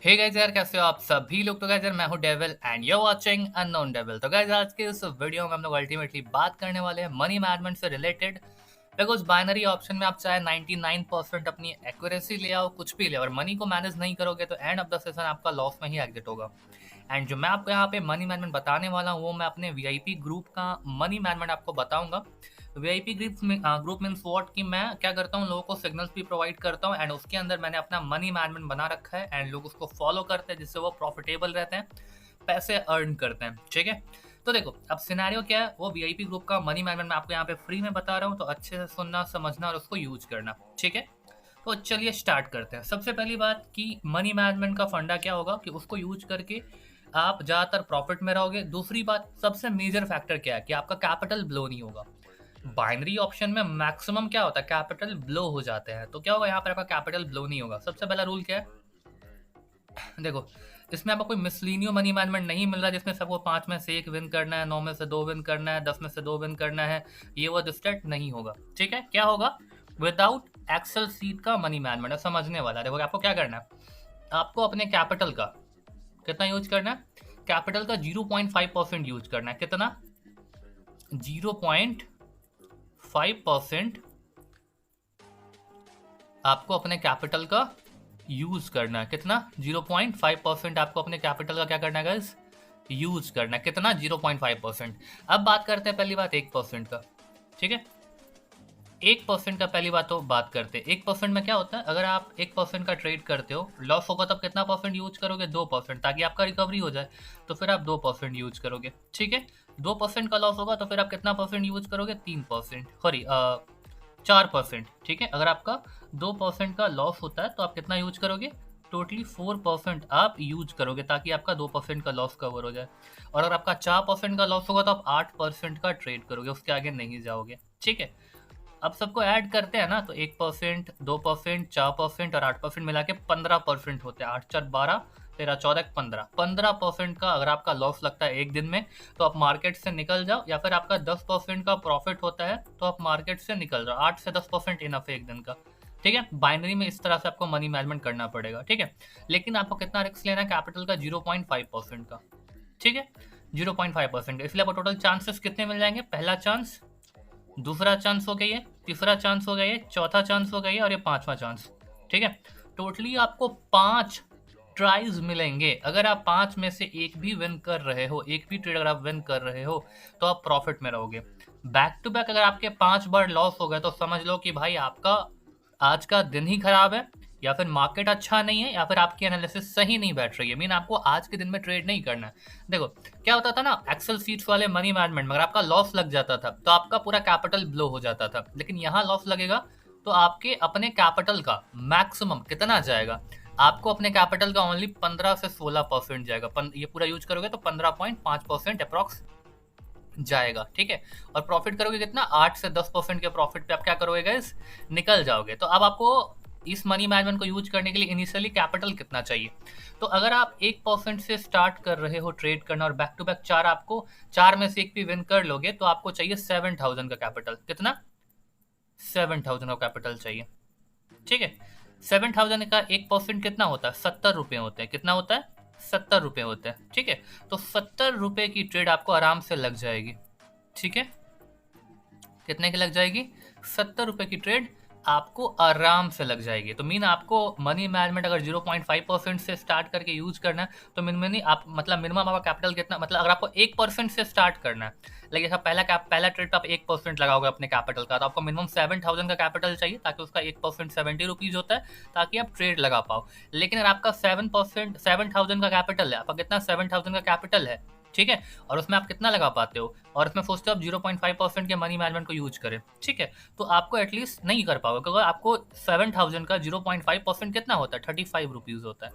Hey guys यार, कैसे हो आप सभी लोग। तो गाइस यार, मैं हूं devil and you are watching unknown devil. तो गाइस आज के इस वीडियो में हम लोग अल्टीमेटली बात करने वाले हैं मनी मैनेजमेंट से रिलेटेड। बिकॉज बाइनरी ऑप्शन में आप चाहे 99% अपनी एक्यूरेसी ले आओ, कुछ भी ले, और मनी को मैनेज नहीं करोगे तो एंड ऑफ द सेशन आपका लॉस में ही एग्जिट होगा। एंड जो मैं आपको यहाँ पे मनी मैनेजमेंट बताने वाला हूँ वो मैं अपने वीआईपी ग्रुप का मनी मैनेजमेंट आपको बताऊंगा। वीआईपी ग्रुप मीन्स व्हाट कि मैं क्या करता हूँ, लोगों को सिग्नल्स भी प्रोवाइड करता हूँ एंड उसके अंदर मैंने अपना मनी मैनेजमेंट बना रखा है एंड लोग उसको फॉलो करते हैं जिससे वो प्रॉफिटेबल रहते हैं, पैसे अर्न करते हैं। ठीक है, तो देखो अब सिनेरियो क्या है, वो वीआईपी ग्रुप का मनी मैनेजमेंट मैं आपको यहाँ पे फ्री में बता रहा हूँ, तो अच्छे से सुनना, समझना और उसको यूज करना। ठीक है, तो चलिए स्टार्ट करते हैं। सबसे पहली बात कि मनी मैनेजमेंट का फंडा क्या होगा कि उसको यूज करके आप ज़्यादातर प्रॉफिट में रहोगे। दूसरी बात, सबसे मेजर फैक्टर क्या है कि आपका कैपिटल ब्लो नहीं होगा। बाइनरी ऑप्शन में मैक्सिमम क्या होता है, कैपिटल ब्लो हो जाते हैं। तो क्या होगा, यहाँ पर आपका कैपिटल ब्लो नहीं होगा। सबसे पहला रूल क्या है, देखो इसमें आपको कोई मिसलीनियो मनी मैनेजमेंट नहीं मिल रहा जिसमें सबको 5 में से 1 विन करना है, 9 में से 2 विन करना है, 10 में से 2 विन करना है, ये वो स्टेट नहीं होगा। ठीक है, क्या होगा, विदाउट एक्सेल सीट का मनी मैनेजमेंट है, समझने वाला। देखो आपको क्या करना है, आपको अपने कैपिटल का कितना यूज करना है, कैपिटल का 0.5% यूज करना है। कितना, 0.5% आपको अपने कैपिटल का यूज करना है। कितना, 0.5% आपको अपने कैपिटल का क्या करना है गाइस, यूज करना है। कितना, 0.5%। अब बात करते हैं पहली बात 1% का। ठीक है, 1% का पहली बात तो बात करते हैं। 1% में क्या होता है, अगर आप 1% का ट्रेड करते हो, लॉस होगा तब कितना परसेंट यूज करोगे, 2%, ताकि आपका रिकवरी हो जाए। तो फिर आप 2% यूज करोगे। ठीक है, 2% का लॉस होगा तो फिर आप कितना परसेंट यूज करोगे, 3%, सॉरी 4%। ठीक है, अगर आपका 2% का लॉस होता है तो आप कितना यूज करोगे, टोटली 4% आप यूज करोगे ताकि आपका 2% का लॉस कवर हो जाए। और अगर आपका 4% का लॉस होगा तो आप 8% का ट्रेड करोगे, उसके आगे नहीं जाओगे। ठीक है, अब सबको ऐड करते हैं ना, तो 1%, 2%, 4% और 8% मिला के 15% होते हैं। 8 4 12, 13 14 15, 15% का अगर आपका लॉस लगता है एक दिन में तो आप मार्केट से निकल जाओ, या फिर आपका 10% का प्रॉफिट होता है तो आप मार्केट से निकल जाओ। 8 से 10% इनफ है एक दिन का। ठीक है, बाइनरी में इस तरह से आपको मनी मैनेजमेंट करना पड़ेगा। ठीक है, लेकिन आपको कितना रिस्क लेना है, कैपिटल का 0.5% का। ठीक है, 0.5%, इसलिए आपको टोटल चांसेस कितने मिल जाएंगे, पहला चांस, दूसरा चांस हो गया ये, तीसरा चांस हो गया ये, चौथा चांस हो गया ये और ये 5वां चांस। ठीक है, टोटली आपको 5 ट्राइज मिलेंगे। अगर आप 5 में से एक भी विन कर रहे हो, एक भी ट्रेड अगर आप विन कर रहे हो तो आप प्रॉफिट में रहोगे। बैक टू बैक अगर आपके 5 बार लॉस हो गए तो समझ लो कि भाई आपका आज का दिन ही खराब है, या फिर मार्केट अच्छा नहीं है, या फिर आपकी एनालिसिस सही नहीं बैठ रही है। मीन आपको आज के दिन में ट्रेड नहीं करना है। देखो क्या होता था ना, एक्सेल सीट्स वाले मनी मैनेजमेंट में अगर आपका लॉस लग जाता था तो आपका पूरा कैपिटल ब्लो हो जाता था, लेकिन यहाँ लॉस लगेगा तो आपके अपने कैपिटल का मैक्सिमम कितना जाएगा, आपको अपने कैपिटल का ओनली 15 से 16% जाएगा। ये पूरा यूज करोगे तो 15.5% अप्रॉक्स जाएगा। ठीक है, और प्रॉफिट करोगे कितना, 8 से 10% के प्रॉफिट पे आप क्या करोगे गाइस, निकल जाओगे। तो अब आपको इस मनी मैनेजमेंट को यूज करने के लिए इनिशियली कैपिटल कितना चाहिए, तो अगर आप 1% से स्टार्ट कर रहे हो ट्रेड करना और बैक टू बैक 4 आपको 4 में से एक भी विन कर लोगे तो आपको चाहिए 7000 का कैपिटल। कितना, 7000 का कैपिटल चाहिए। ठीक है, 7000 का 1% कितना होता है, 70 रुपये होते हैं। कितना होता है, 70 रुपये होते हैं। ठीक है, तो 70 रुपये की ट्रेड आपको आराम से लग जाएगी। ठीक है, कितने की लग जाएगी, 70 रुपये की ट्रेड आपको आराम से लग जाएगी। तो मीन आपको मनी मैनेजमेंट अगर 0.5% से स्टार्ट करके यूज करना है तो मिनिमम आप मतलब मिनिमम आपका कैपिटल कितना, मतलब अगर आपको 1% से स्टार्ट करना है, लेकिन पहला ट्रेड पे आप 1% लगाओगे अपने कैपिटल का, तो आपको मिनिमम 7000 का कैपिटल चाहिए, ताकि उसका 1% 70 रुपीज होता है, ताकि आप ट्रेड लगा पाओ। लेकिन अगर आपका 7000 का कैपिटल है, आपका कितना, 7000 का कैपिटल है, ठीक है, और उसमें आप कितना लगा पाते हो, और उसमें सोचते हो आप 0.5% के मनी मैनेजमेंट को यूज करें, ठीक है, तो आपको एटलीस्ट नहीं कर पाओगे, क्योंकि आपको 7000 का 0.5% कितना होता है, 35 रुपीज़ होता है।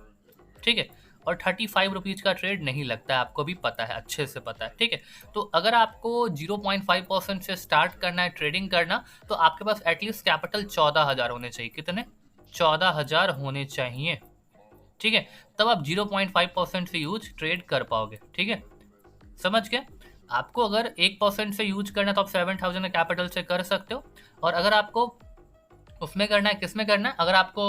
ठीक है, और 35 रुपीज़ का ट्रेड नहीं लगता है, आपको भी पता है, अच्छे से पता है। ठीक है, तो अगर आपको 0.5% से स्टार्ट करना है ट्रेडिंग करना, तो आपके पास एटलीस्ट कैपिटल 14,000 होने चाहिए। कितने, 14,000 होने चाहिए। ठीक है, तब आप 0.5% से यूज ट्रेड कर पाओगे। ठीक है, समझ गए। आपको अगर 1% से यूज करना है तो आप 7000 कैपिटल से कर सकते हो, और अगर आपको उसमें करना है, किसमें करना है? अगर आपको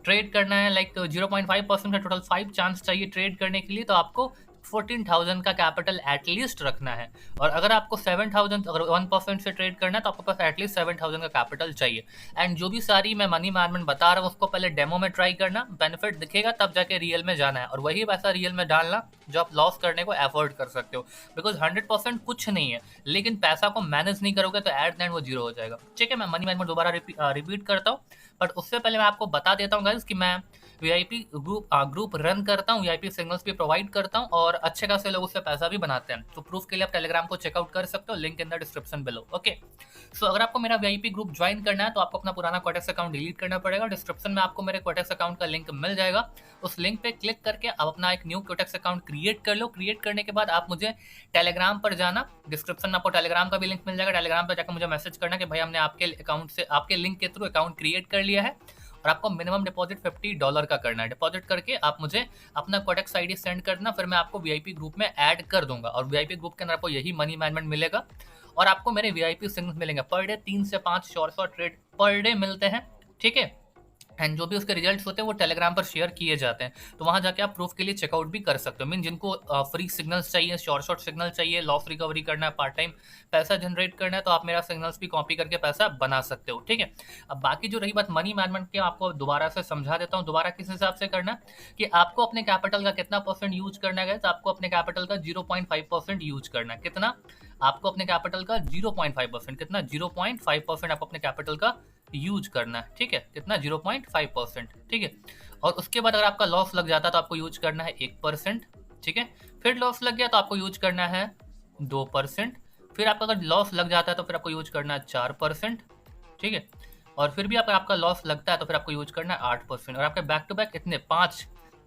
ट्रेड करना है लाइक 0.5% का टोटल 5 चांस चाहिए ट्रेड करने के लिए, तो आपको 14,000 का कैपिटल एटलीस्ट रखना है। और अगर आपको 7,000 अगर 1% से ट्रेड करना है तो आपके पास एटलीस्ट 7,000 का कैपिटल चाहिए। एंड जो भी सारी मैं मनी मैनेजमेंट बता रहा हूँ उसको पहले डेमो में ट्राई करना, बेनिफिट दिखेगा तब जाके रियल में जाना है, और वही पैसा रियल में डालना जो आप लॉस करने को अफोर्ड कर सकते हो। बिकॉज 100% कुछ नहीं है, लेकिन पैसा को मैनेज नहीं करोगे तो एट द एंड वो जीरो हो जाएगा। ठीक है, मैं मनी मैनेजमेंट दोबारा रिपीट करता हूँ, बट उससे पहले मैं आपको बता देता हूँ गाइस कि मैं वीआईपी ग्रुप रन करता हूँ, वीआईपी सिग्नल्स भी प्रोवाइड करता हूँ, और अच्छे खासे लोग उससे पैसा भी बनाते हैं। तो प्रूफ के लिए आप टेलीग्राम को चेकआउट कर सकते हो, link in the description below. Okay, so अगर आपको मेरा वीआईपी ग्रुप ज्वाइन करना है तो आपको अपना पुराना क्वाटेक्स अकाउंट डिलीट करना पड़ेगा। डिस्क्रिप्शन में आपको मेरे क्वाटेक्स अकाउंट का लिंक मिल जाएगा, उस लिंक पे क्लिक करके आप अपना एक न्यू क्वाटेक्स अकाउंट क्रिएट कर लो। क्रिएट करने के बाद आप मुझे टेलीग्राम पर जाना, डिस्क्रिप्शन में आपको टेलीग्राम का भी लिंक मिल जाएगा। टेलीग्राम पर जाकर मुझे मैसेज करना कि भाई हमने आपके अकाउंट से, आपके लिंक के थ्रू अकाउंट क्रिएट कर लिया है, और आपको मिनिमम डिपॉजिट $50 का करना है। डिपॉजिट करके आप मुझे अपना कोडेक्स आईडी सेंड करना, फिर मैं आपको वीआईपी ग्रुप में ऐड कर दूंगा, और वीआईपी ग्रुप के अंदर आपको यही मनी मैनेजमेंट मिलेगा, और आपको मेरे वीआईपी सिग्नल्स मिलेंगे पर डे। 3 से 5 शॉर्ट ट्रेड पर डे मिलते हैं। ठीक है, एंड जो भी उसके रिजल्ट्स होते हैं वो टेलीग्राम पर शेयर किए जाते हैं, तो वहां जाके आप प्रूफ के लिए चेकआउट भी कर सकते हो। मीन जिनको फ्री सिग्नल्स चाहिए, शॉर्ट सिग्नल चाहिए, लॉस रिकवरी करना है, पार्ट टाइम पैसा जनरेट करना है, तो आप मेरा सिग्नल्स भी कॉपी करके पैसा बना सकते हो। ठीक है, अब बाकी जो रही बात मनी मैनेजमेंट की, आपको दोबारा से समझा देता हूँ। दोबारा किस हिसाब से करना है कि आपको अपने कैपिटल का कितना परसेंट यूज करना है, तो आपको अपने कैपिटल का 0.5% यूज करना है। कितना? आपको अपने कैपिटल का 0.5%, कितना? 0.5% आपको अपने कैपिटल का यूज करना है। ठीक है, कितना? 0.5%। ठीक है, और उसके बाद अगर आपका लॉस लग जाता है तो आपको यूज करना है 1%। ठीक है, फिर लॉस लग गया तो आपको यूज करना है 2%। फिर आपका अगर लॉस लग जाता है तो फिर आपको यूज करना है 4%। ठीक है, और फिर भी अगर आपका लॉस लगता है तो फिर आपको यूज करना है 8%। और आपके बैक टू बैक इतने 5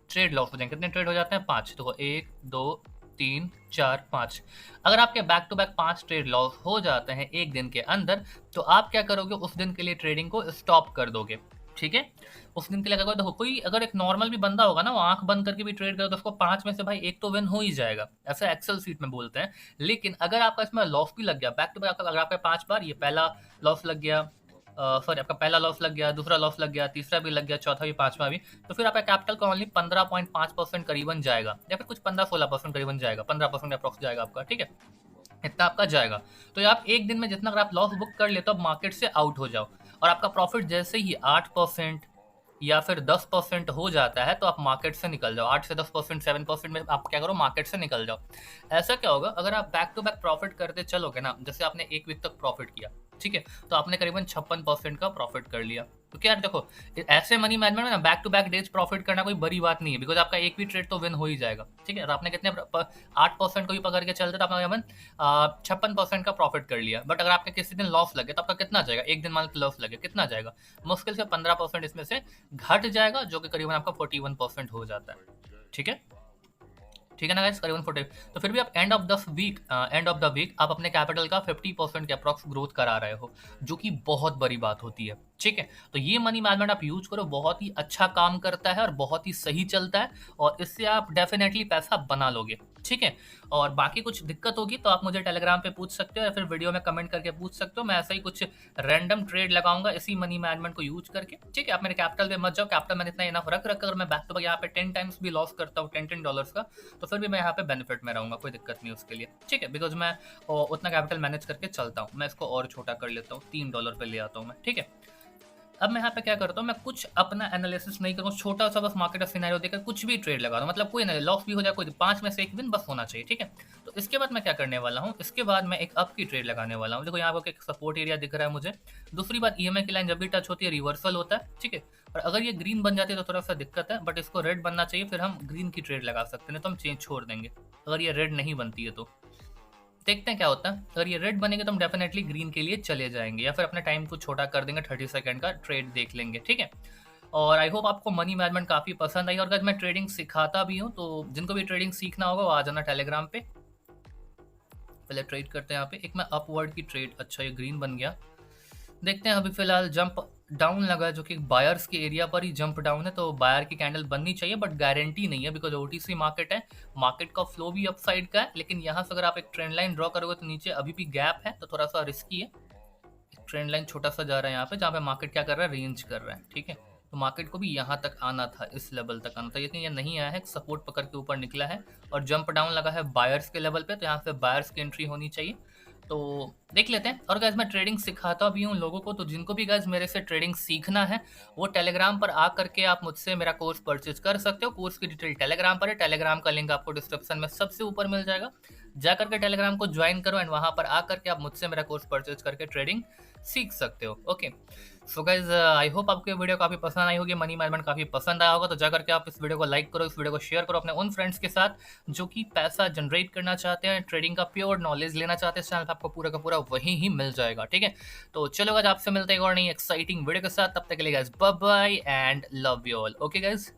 ट्रेड लॉस हो जाएंगे। कितने ट्रेड हो जाते हैं? 5। तो 1 2 3 4 5। अगर आपके back to back 5 trade loss हो जाते हैं एक दिन के अंदर, तो आप क्या करोगे? उस दिन के लिए ट्रेडिंग को स्टॉप कर दोगे। ठीक है, उस दिन के लिए देखो, कोई अगर एक नॉर्मल भी बंदा होगा ना, वो आंख बंद करके भी ट्रेड करे तो उसको 5 में से भाई 1 तो विन हो ही जाएगा, ऐसा एक्सेल सीट में बोलते हैं। लेकिन अगर आपका इसमें लॉस भी लग गया बैक टू बैक, अगर आपका 5 बार ये पहला लॉस लग गया, सॉरी आपका पहला लॉस लग गया, दूसरा लॉस लग गया, तीसरा भी लग गया, चौथा भी, पांचवा भी, तो फिर आपका कैपिटल का ओनली 15.5% करीबन जाएगा, या फिर कुछ 15-16% करीबन जाएगा, 15% अप्रॉक्स जाएगा आपका। ठीक है, इतना आपका जाएगा। तो आप एक दिन में जितना अगर आप लॉस बुक कर लेते हो, आप मार्केट से आउट हो जाओ, और आपका प्रॉफिट जैसे ही 8% या फिर 10% हो जाता है तो आप मार्केट से निकल जाओ। 8 से 10%, 7% में आप क्या करो? मार्केट से निकल जाओ। ऐसा क्या होगा? अगर आप बैक टू बैक प्रॉफिट करते चलोगे ना, जैसे आपने 1 वीक तक प्रॉफिट किया, ठीक है, तो आपने करीबन 56% का प्रॉफिट कर लिया। तो क्या देखो, ऐसे मनी मैनेजमेंट में ना back to back days profit करना कोई बड़ी बात नहीं है, बिकॉज आपका एक भी ट्रेड तो विन हो ही जाएगा। ठीक है, तो आपने कितने 8% को भी पकड़ के चलते तो आपने 56% का प्रॉफिट कर लिया। बट अगर आपके किसी दिन लॉस लगे तो आपका कितना जाएगा? एक दिन मान लॉस लगे, कितना जाएगा? मुश्किल से 15% इसमें से घट जाएगा, जो कि करीबन आपका 41% हो जाता है। ठीक है, ठीक है ना गाइस, करीबन 40। तो फिर भी आप एंड ऑफ द वीक आप अपने कैपिटल का 50% के अप्रॉक्स ग्रोथ करा रहे हो, जो कि बहुत बड़ी बात होती है। ठीक है, तो ये मनी मैनेजमेंट आप यूज करो, बहुत ही अच्छा काम करता है और बहुत ही सही चलता है, और इससे आप डेफिनेटली पैसा बना लोगे। ठीक है, और बाकी कुछ दिक्कत होगी तो आप मुझे टेलीग्राम पे पूछ सकते हो, या फिर वीडियो में कमेंट करके पूछ सकते हो। मैं ऐसा ही कुछ रैंडम ट्रेड लगाऊंगा इसी मनी मैनेजमेंट को यूज करके। ठीक है, आप मेरे कैपिटल पे मत जाओ, कैपिटल मैंने इतना इनफ रख अगर मैं बैक टू बैक यहाँ पे 10 टाइम्स भी लॉस करता हूँ, $10 का, तो फिर भी मैं यहाँ पे बेनिफिट में रहूंगा, कोई दिक्कत नहीं उसके लिए। ठीक है, बिकॉज मैं उतना कैपिटल मैनेज करके चलता हूँ। मैं इसको और छोटा कर लेता हूँ, $3 पे ले आता हूँ मैं। ठीक है, अब मैं यहाँ पे क्या करता हूँ, मैं कुछ अपना एनालिसिस नहीं करूँ, छोटा सा बस मार्केट का सिनेरियो देकर कुछ भी ट्रेड लगा दूँ, मतलब कोई नहीं, लॉस भी हो जाए, कोई 5 में से 1 विन बस होना चाहिए। ठीक है, तो इसके बाद मैं क्या करने वाला हूँ, इसके बाद मैं एक अप की ट्रेड लगाने वाला हूँ। देखो यहाँ पर एक सपोर्ट एरिया दिख रहा है मुझे। दूसरी बात, ईएमआई की लाइन जब भी टच होती है रिवर्सल होता है। ठीक है, और अगर ये ग्रीन बन जाती है तो थोड़ा सा दिक्कत है, बट इसको रेड बनना चाहिए, फिर हम ग्रीन की ट्रेड लगा सकते हैं, तो हम चेंज छोड़ देंगे अगर ये रेड नहीं बनती है तो। देखते हैं क्या होता है। अगर ये रेड बनेंगे तो हम डेफिनेटली ग्रीन के लिए चले जाएंगे, या फिर अपने टाइम को छोटा कर देंगे, 30 सेकंड का ट्रेड देख लेंगे। ठीक है, और आई होप आपको मनी मैनेजमेंट काफ़ी पसंद आई, और अगर मैं ट्रेडिंग सिखाता भी हूँ तो जिनको भी ट्रेडिंग सीखना होगा वो आ जाना टेलीग्राम पे। पहले ट्रेड करते हैं यहाँ पे, एक मैं अपवर्ड की ट्रेड, अच्छा ये ग्रीन बन गया। देखते हैं, अभी फिलहाल जंप डाउन लगा है, जो कि बायर्स के एरिया पर ही जंप डाउन है, तो बायर की कैंडल बननी चाहिए, बट गारंटी नहीं है, बिकॉज ओटीसी मार्केट है, मार्केट का फ्लो भी अपसाइड का है। लेकिन यहाँ से अगर आप एक ट्रेंड लाइन ड्रॉ करोगे तो नीचे अभी भी गैप है, तो थोड़ा सा रिस्की है। ट्रेंड लाइन छोटा सा जा रहा है यहाँ पे, जहाँ पे मार्केट क्या कर रहा है, रेंज कर रहा है, ठीक है। तो मार्केट को भी यहाँ तक आना था, इस लेवल तक आना था, लेकिन ये नहीं आया है, सपोर्ट पकड़ के ऊपर निकला है और जंप डाउन लगा है बायर्स के लेवल पे, तो यहाँ पे बायर्स की एंट्री होनी चाहिए। तो देख लेते हैं। और गाइज मैं ट्रेडिंग सिखाता भी हूँ लोगों को, तो जिनको भी गाइज मेरे से ट्रेडिंग सीखना है वो टेलीग्राम पर आ करके आप मुझसे मेरा कोर्स परचेज कर सकते हो। कोर्स की डिटेल टेलीग्राम पर है, टेलीग्राम का लिंक आपको डिस्क्रिप्शन में सबसे ऊपर मिल जाएगा। जा करके टेलीग्राम को ज्वाइन करो एंड वहां पर आ करके आप मुझसे मेरा कोर्स परचेज करके ट्रेडिंग सीख सकते हो। Okay, so guys I hope आपको ये वीडियो काफी पसंद आई होगी, मनी मैनेजमेंट काफी पसंद आया होगा। तो जाकर के आप इस वीडियो को लाइक करो, इस वीडियो को शेयर करो अपने उन फ्रेंड्स के साथ जो कि पैसा जनरेट करना चाहते हैं, ट्रेडिंग का प्योर नॉलेज लेना चाहते हैं। इस चैनल पर आपको पूरा का पूरा वही ही मिल जाएगा, ठीक है। तो चलो गाइज आपसे मिलते हैं एक और नई एक्साइटिंग वीडियो के साथ, तब तक के लिए guys bye bye and love you all. Okay guys.